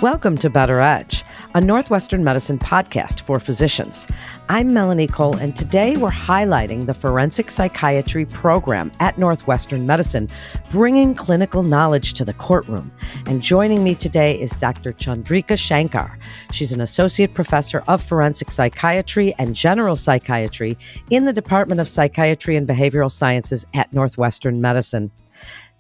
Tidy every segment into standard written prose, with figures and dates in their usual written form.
Welcome to Better Edge, a Northwestern medicine podcast for physicians. I'm Melanie Cole, and today we're highlighting the forensic psychiatry program at Northwestern Medicine, bringing clinical knowledge to the courtroom. And joining me today is Dr. Chandrika Shankar. She's an associate professor of forensic psychiatry and general psychiatry in the Department of Psychiatry and Behavioral Sciences at Northwestern Medicine.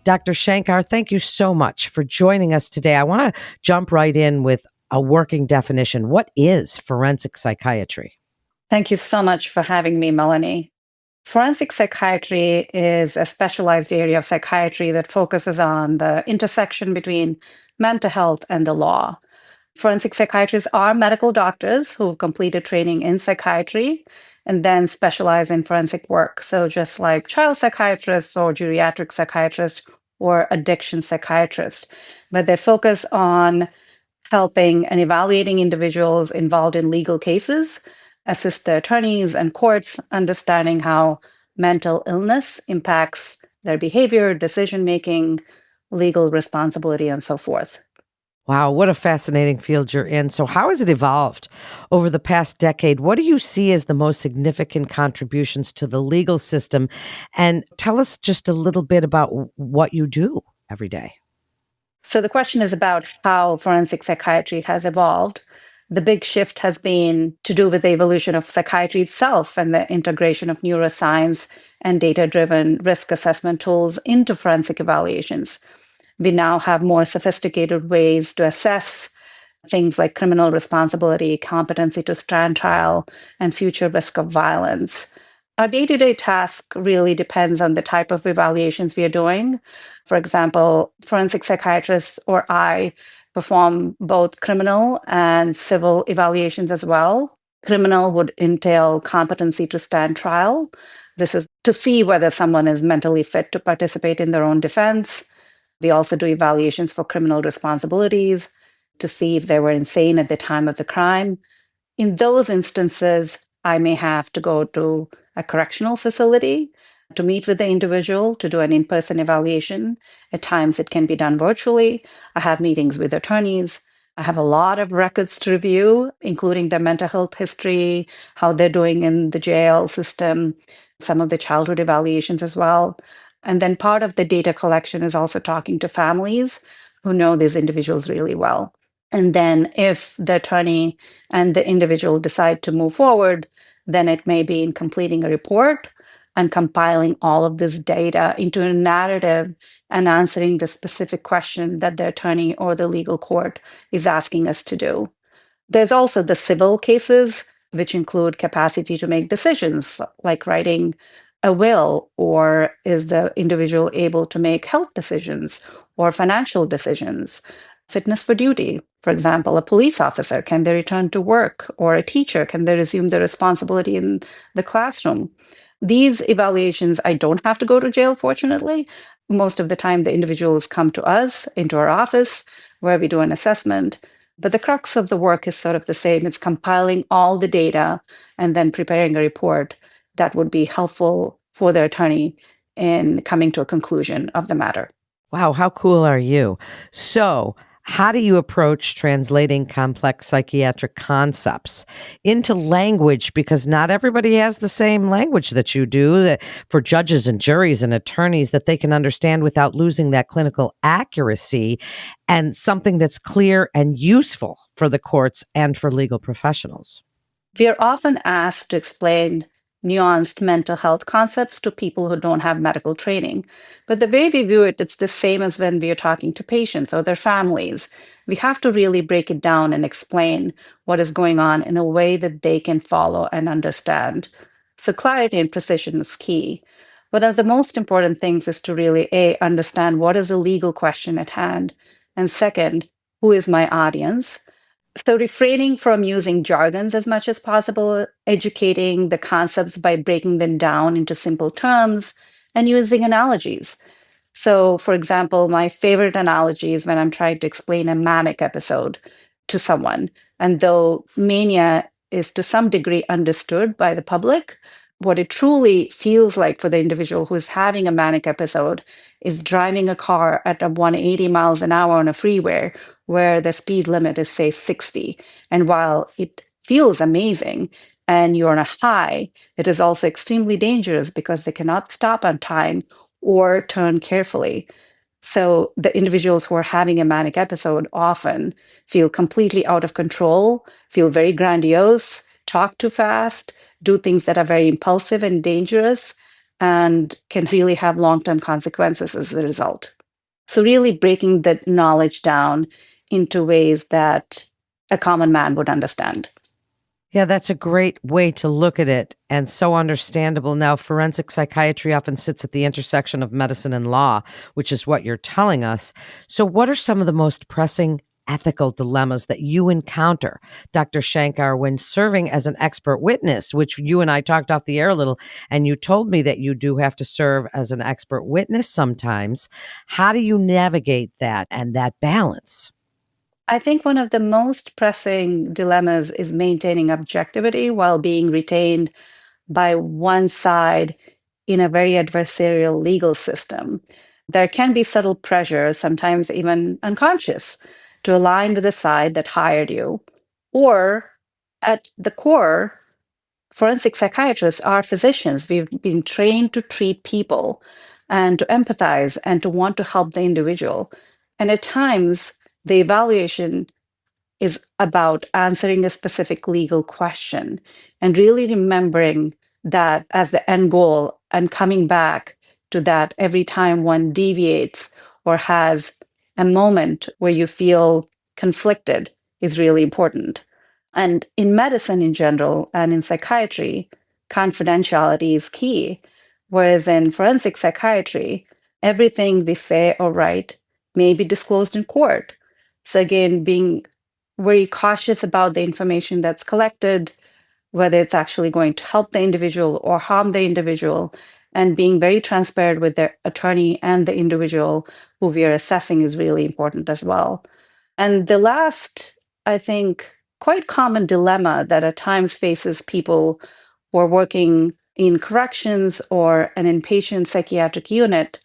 Dr. Shankar, thank you so much for joining us today. I want to jump right in with a working definition. What is forensic psychiatry? Thank you so much for having me, Melanie. Forensic psychiatry is a specialized area of psychiatry that focuses on the intersection between mental health and the law. Forensic psychiatrists are medical doctors who've completed training in psychiatry and then specialize in forensic work. So just like child psychiatrists or geriatric psychiatrists or addiction psychiatrists, but they focus on helping and evaluating individuals involved in legal cases, assist the attorneys and courts understanding how mental illness impacts their behavior, decision-making, legal responsibility, and so forth. Wow, what a fascinating field you're in. So how has it evolved over the past decade? What do you see as the most significant contributions to the legal system? And tell us just a little bit about what you do every day. So the question is about how forensic psychiatry has evolved. The big shift has been to do with the evolution of psychiatry itself and the integration of neuroscience and data-driven risk assessment tools into forensic evaluations. We now have more sophisticated ways to assess things like criminal responsibility, competency to stand trial, and future risk of violence. Our day-to-day task really depends on the type of evaluations we are doing. For example, forensic psychiatrists or I perform both criminal and civil evaluations as well. Criminal would entail competency to stand trial. This is to see whether someone is mentally fit to participate in their own defense. We also do evaluations for criminal responsibilities to see if they were insane at the time of the crime. In those instances, I may have to go to a correctional facility to meet with the individual to do an in-person evaluation. At times, it can be done virtually. I have meetings with attorneys. I have a lot of records to review, including their mental health history, how they're doing in the jail system, some of the childhood evaluations as well. And then part of the data collection is also talking to families who know these individuals really well. And then if the attorney and the individual decide to move forward, then it may be in completing a report and compiling all of this data into a narrative and answering the specific question that the attorney or the legal court is asking us to do. There's also the civil cases, which include capacity to make decisions, like writing a will, or is the individual able to make health decisions or financial decisions? Fitness for duty, for example, a police officer, can they return to work? Or a teacher, can they resume their responsibility in the classroom? These evaluations, I don't have to go to jail, fortunately. Most of the time, the individuals come to us, into our office, where we do an assessment. But the crux of the work is sort of the same. It's compiling all the data and then preparing a report that would be helpful for the attorney in coming to a conclusion of the matter. Wow, how cool are you? So, how do you approach translating complex psychiatric concepts into language? Because not everybody has the same language that you do, for judges and juries and attorneys, that they can understand without losing that clinical accuracy, and something that's clear and useful for the courts and for legal professionals. We are often asked to explain nuanced mental health concepts to people who don't have medical training. But the way we view it, it's the same as when we are talking to patients or their families. We have to really break it down and explain what is going on in a way that they can follow and understand. So clarity and precision is key. One of the most important things is to really, A, understand what is the legal question at hand, and second, who is my audience? So refraining from using jargons as much as possible, educating the concepts by breaking them down into simple terms, and using analogies. So, for example, my favorite analogy is when I'm trying to explain a manic episode to someone. And though mania is to some degree understood by the public, what it truly feels like for the individual who is having a manic episode is driving a car at a 180 miles an hour on a freeway where the speed limit is, say, 60. And while it feels amazing and you're on a high, it is also extremely dangerous because they cannot stop on time or turn carefully. So the individuals who are having a manic episode often feel completely out of control, feel very grandiose, talk too fast, do things that are very impulsive and dangerous, and can really have long-term consequences as a result. So really breaking that knowledge down into ways that a common man would understand. Yeah, that's a great way to look at it and so understandable. Now, forensic psychiatry often sits at the intersection of medicine and law, which is what you're telling us. So, what are some of the most pressing ethical dilemmas that you encounter, Dr. Shankar, when serving as an expert witness, which you and I talked off the air a little, and you told me that you do have to serve as an expert witness sometimes. How do you navigate that and that balance? I think one of the most pressing dilemmas is maintaining objectivity while being retained by one side in a very adversarial legal system. There can be subtle pressures, sometimes even unconscious, to align with the side that hired you. Or at the core, forensic psychiatrists are physicians. We've been trained to treat people and to empathize and to want to help the individual. And at times, the evaluation is about answering a specific legal question and really remembering that as the end goal and coming back to that every time one deviates or has a moment where you feel conflicted is really important. And in medicine in general and in psychiatry, confidentiality is key. Whereas in forensic psychiatry, everything we say or write may be disclosed in court. So again, being very cautious about the information that's collected, whether it's actually going to help the individual or harm the individual, and being very transparent with the attorney and the individual who we are assessing is really important as well. And the last, I think, quite common dilemma that at times faces people who are working in corrections or an inpatient psychiatric unit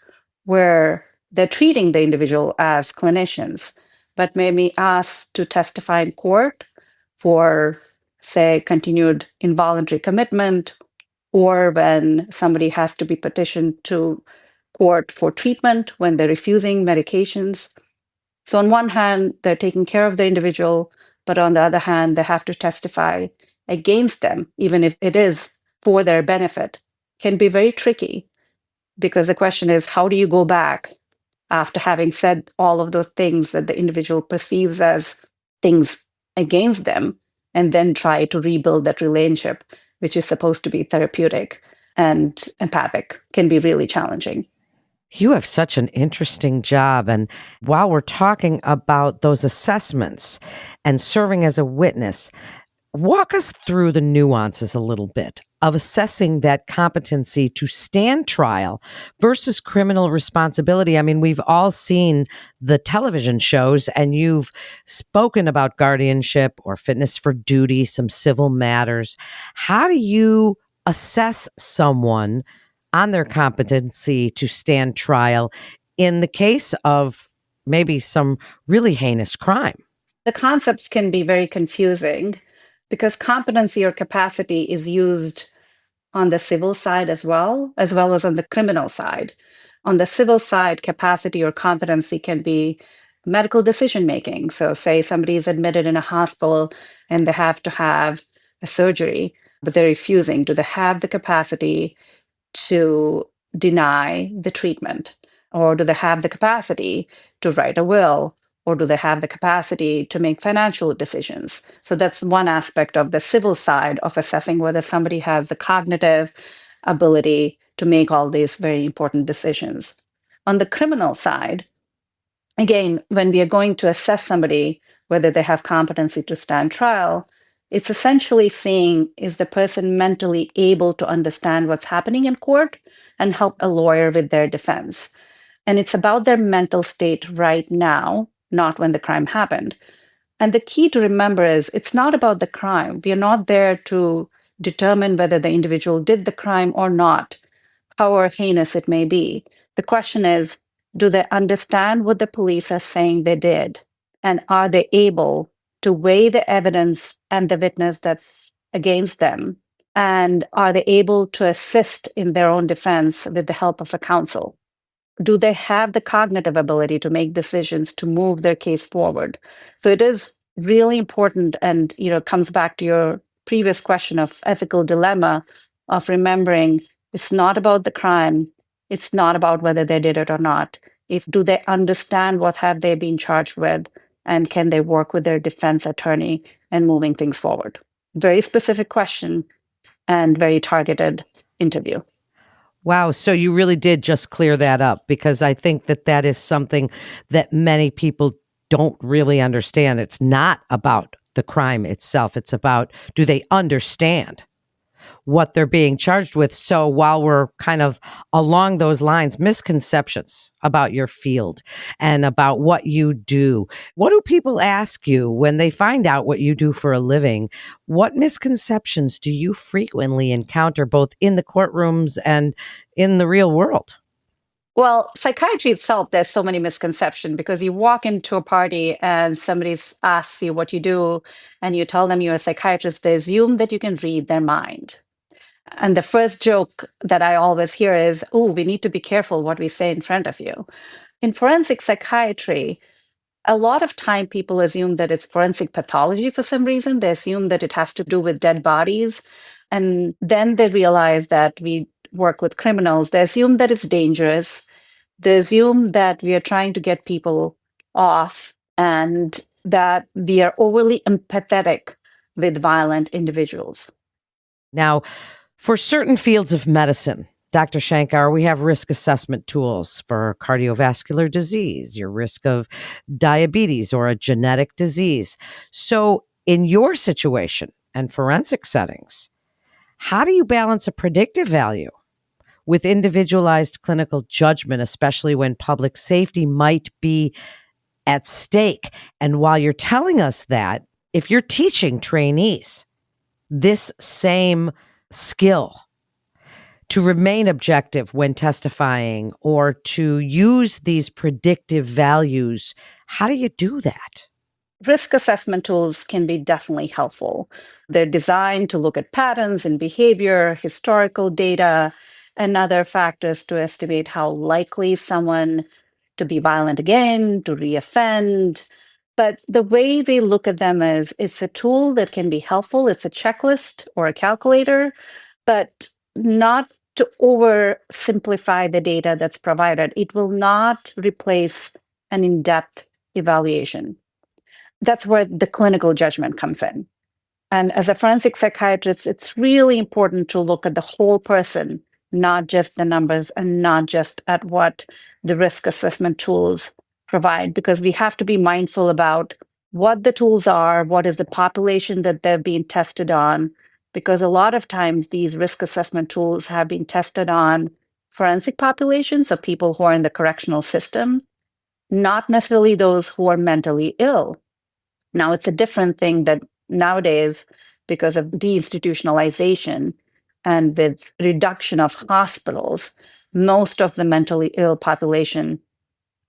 where they're treating the individual as clinicians, but may be asked to testify in court for, say, continued involuntary commitment, or when somebody has to be petitioned to court for treatment when they're refusing medications. So, on one hand, they're taking care of the individual, but on the other hand, they have to testify against them, even if it is for their benefit, can be very tricky because the question is, how do you go back after having said all of those things that the individual perceives as things against them and then try to rebuild that relationship, which is supposed to be therapeutic and empathic, can be really challenging. You have such an interesting job. And while we're talking about those assessments and serving as a witness, walk us through the nuances a little bit of assessing that competency to stand trial versus criminal responsibility. I mean, we've all seen the television shows, and you've spoken about guardianship or fitness for duty, some civil matters. How do you assess someone on their competency to stand trial in the case of maybe some really heinous crime? The concepts can be very confusing because competency or capacity is used on the civil side as well as on the criminal side. On the civil side, capacity or competency can be medical decision making. So, say somebody is admitted in a hospital and they have to have a surgery, but they're refusing. Do they have the capacity to deny the treatment? Or do they have the capacity to write a will? Or do they have the capacity to make financial decisions? So that's one aspect of the civil side of assessing whether somebody has the cognitive ability to make all these very important decisions. On the criminal side, again, when we are going to assess somebody, whether they have competency to stand trial, it's essentially seeing, is the person mentally able to understand what's happening in court and help a lawyer with their defense. And it's about their mental state right now, not when the crime happened. And the key to remember is it's not about the crime. We are not there to determine whether the individual did the crime or not, however heinous it may be. The question is, do they understand what the police are saying they did? And are they able to weigh the evidence and the witness that's against them? And are they able to assist in their own defense with the help of a counsel? Do they have the cognitive ability to make decisions to move their case forward? So it is really important, and comes back to your previous question of ethical dilemma, of remembering it's not about the crime, it's not about whether they did it or not. It's, do they understand what have they been charged with, and can they work with their defense attorney and moving things forward? Very specific question and very targeted interview. Wow. So you really did just clear that up, because I think that that is something that many people don't really understand. It's not about the crime itself. It's about, do they understand what they're being charged with? So while we're kind of along those lines, misconceptions about your field and about what you do, what do people ask you when they find out what you do for a living? What misconceptions do you frequently encounter, both in the courtrooms and in the real world? Well, psychiatry itself, there's so many misconceptions, because you walk into a party and somebody asks you what you do, and you tell them you're a psychiatrist, they assume that you can read their mind. And the first joke that I always hear is, oh, we need to be careful what we say in front of you. In forensic psychiatry, a lot of time people assume that it's forensic pathology for some reason. They assume that it has to do with dead bodies. And then they realize that we work with criminals. They assume that it's dangerous. They assume that we are trying to get people off, and that we are overly empathetic with violent individuals. Now, for certain fields of medicine, Dr. Shankar, we have risk assessment tools for cardiovascular disease, your risk of diabetes or a genetic disease. So in your situation and forensic settings, how do you balance a predictive value with individualized clinical judgment, especially when public safety might be at stake? And while you're telling us that, if you're teaching trainees this same skill to remain objective when testifying or to use these predictive values, how do you do that? Risk assessment tools can be definitely helpful. They're designed to look at patterns in behavior, historical data, and other factors to estimate how likely someone to be violent again, to reoffend. But the way we look at them is, it's a tool that can be helpful. It's a checklist or a calculator, but not to oversimplify the data that's provided. It will not replace an in-depth evaluation. That's where the clinical judgment comes in. And as a forensic psychiatrist, it's really important to look at the whole person, not just the numbers and not just at what the risk assessment tools provide, because we have to be mindful about what the tools are, what is the population that they're being tested on, because a lot of times these risk assessment tools have been tested on forensic populations, so people who are in the correctional system, not necessarily those who are mentally ill. Now, it's a different thing that nowadays, because of deinstitutionalization and with reduction of hospitals, most of the mentally ill population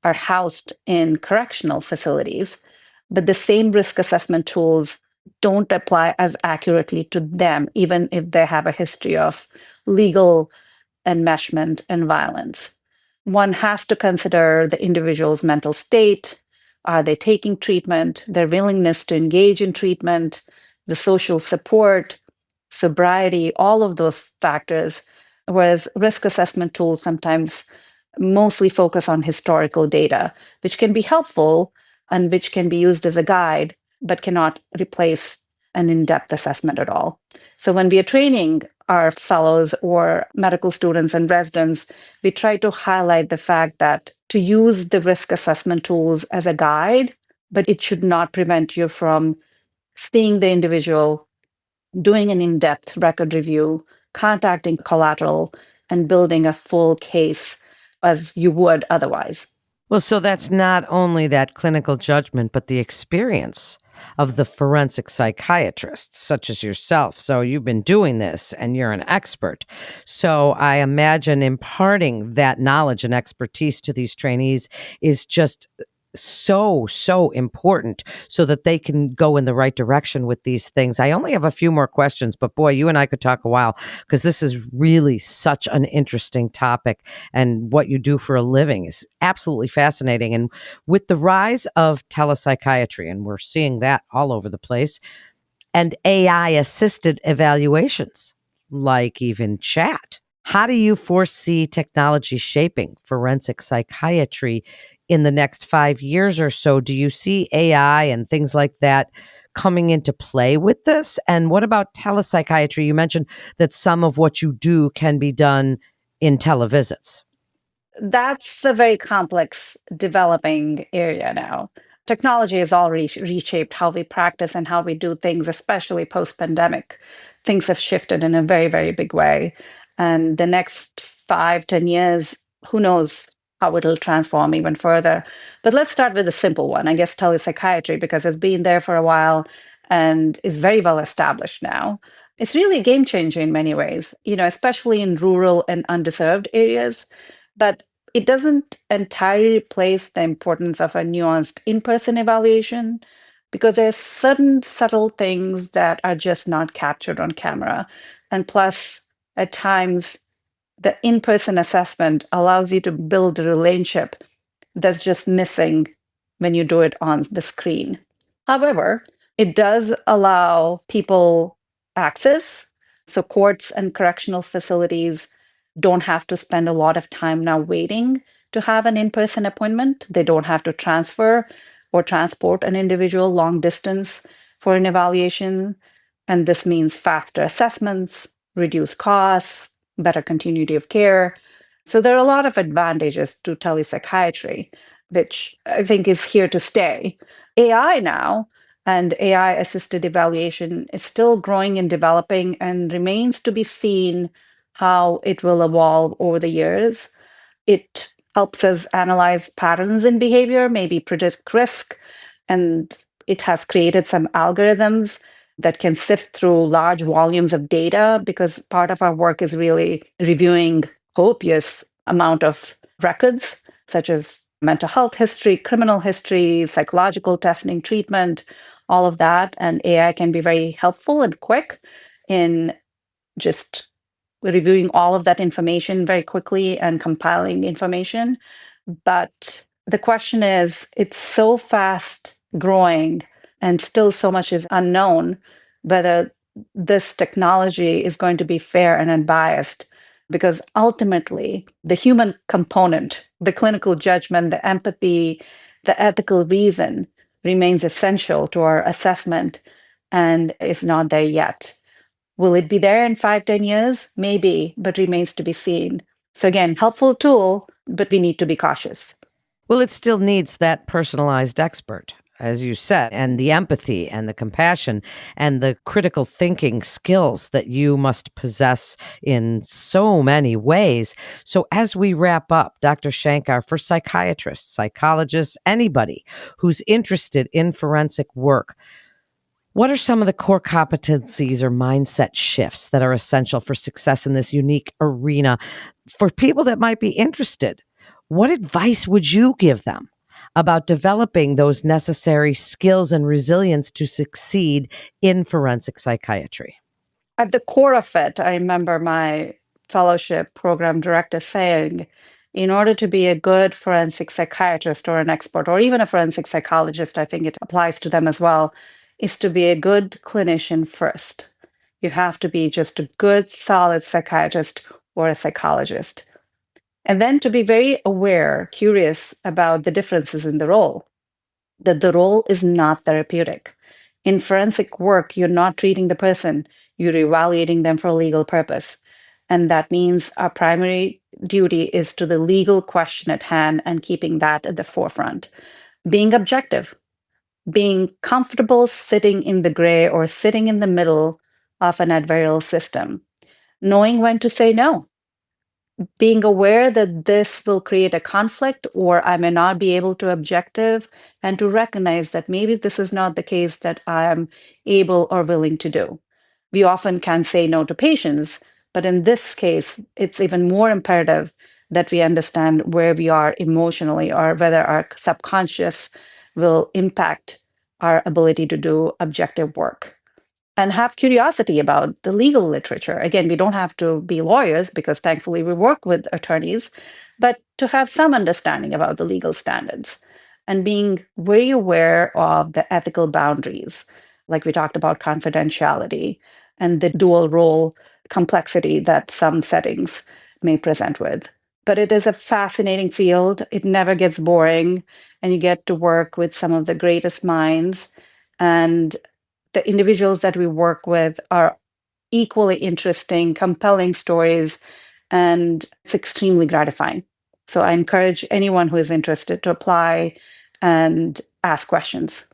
are housed in correctional facilities, but the same risk assessment tools don't apply as accurately to them, even if they have a history of legal enmeshment and violence. One has to consider the individual's mental state. Are they taking treatment? Their willingness to engage in treatment, the social support, sobriety, all of those factors. Whereas risk assessment tools sometimes mostly focus on historical data, which can be helpful and which can be used as a guide, but cannot replace an in-depth assessment at all. So when we are training our fellows or medical students and residents, we try to highlight the fact that to use the risk assessment tools as a guide, but it should not prevent you from seeing the individual, doing an in-depth record review, contacting collateral, and building a full case as you would otherwise. Well, so that's not only that clinical judgment, but the experience of the forensic psychiatrists, such as yourself. So you've been doing this and you're an expert. So I imagine imparting that knowledge and expertise to these trainees is just so important so that they can go in the right direction with these things. I only have a few more questions, but boy, you and I could talk a while because this is really such an interesting topic, and what you do for a living is absolutely fascinating. And with the rise of telepsychiatry, and we're seeing that all over the place, and AI assisted evaluations, like even chat. How do you foresee technology shaping forensic psychiatry in the next 5 years or so? Do you see AI and things like that coming into play with this? And what about telepsychiatry? You mentioned that some of what you do can be done in televisits. That's a very complex developing area now. Technology has already reshaped how we practice and how we do things, especially post pandemic. Things have shifted in a very, very big way. And the next 5, 10 years, who knows how it'll transform even further. But let's start with a simple one, I guess telepsychiatry, because it's been there for a while and is very well established now. It's really game changing in many ways, especially in rural and underserved areas. But it doesn't entirely replace the importance of a nuanced in-person evaluation because there's certain subtle things that are just not captured on camera. And plus, at times, the in-person assessment allows you to build a relationship that's just missing when you do it on the screen. However, it does allow people access. So courts and correctional facilities don't have to spend a lot of time now waiting to have an in-person appointment. They don't have to transfer or transport an individual long distance for an evaluation. And this means faster assessments, reduced costs, better continuity of care. So there are a lot of advantages to telepsychiatry, which I think is here to stay. AI now and AI assisted evaluation is still growing and developing and remains to be seen how it will evolve over the years. It helps us analyze patterns in behavior, maybe predict risk, and it has created some algorithms that can sift through large volumes of data because part of our work is really reviewing copious amount of records such as mental health history, criminal history, psychological testing, treatment, all of that. And AI can be very helpful and quick in just reviewing all of that information very quickly and compiling information. But the question is, it's so fast growing and still so much is unknown whether this technology is going to be fair and unbiased. Because ultimately, the human component, the clinical judgment, the empathy, the ethical reason remains essential to our assessment and is not there yet. Will it be there in 5, 10 years? Maybe, but remains to be seen. So again, helpful tool, but we need to be cautious. Well, it still needs that personalized expert, as you said, and the empathy and the compassion and the critical thinking skills that you must possess in so many ways. So, as we wrap up, Dr. Shankar, for psychiatrists, psychologists, anybody who's interested in forensic work, what are some of the core competencies or mindset shifts that are essential for success in this unique arena for people that might be interested? What advice would you give them about developing those necessary skills and resilience to succeed in forensic psychiatry? At the core of it, I remember my fellowship program director saying, in order to be a good forensic psychiatrist or an expert, or even a forensic psychologist, I think it applies to them as well, is to be a good clinician first. You have to be just a good, solid psychiatrist or a psychologist. And then to be very aware, curious about the differences in the role, that the role is not therapeutic. In forensic work, you're not treating the person, you're evaluating them for a legal purpose. And that means our primary duty is to the legal question at hand and keeping that at the forefront. Being objective, being comfortable sitting in the gray or sitting in the middle of an adversarial system, knowing when to say no, being aware that this will create a conflict or I may not be able to objective, and to recognize that maybe this is not the case that I'm able or willing to do. We often can say no to patients, but in this case, it's even more imperative that we understand where we are emotionally or whether our subconscious will impact our ability to do objective work. And have curiosity about the legal literature. Again, we don't have to be lawyers because thankfully we work with attorneys, but to have some understanding about the legal standards and being very aware of the ethical boundaries, like we talked about confidentiality and the dual role complexity that some settings may present with. But it is a fascinating field. It never gets boring, and you get to work with some of the greatest minds. And the individuals that we work with are equally interesting, compelling stories, and it's extremely gratifying. So I encourage anyone who is interested to apply and ask questions.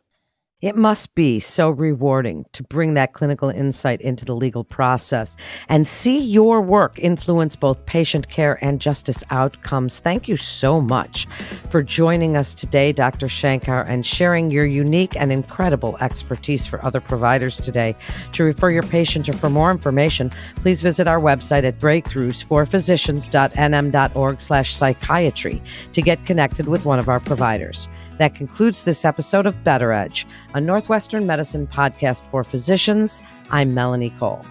It must be so rewarding to bring that clinical insight into the legal process and see your work influence both patient care and justice outcomes. Thank you so much for joining us today, Dr. Shankar, and sharing your unique and incredible expertise for other providers today. To refer your patient or for more information, please visit our website at breakthroughsforphysicians.nm.org/psychiatry to get connected with one of our providers. That concludes this episode of Better Edge, a Northwestern Medicine podcast for physicians. I'm Melanie Cole.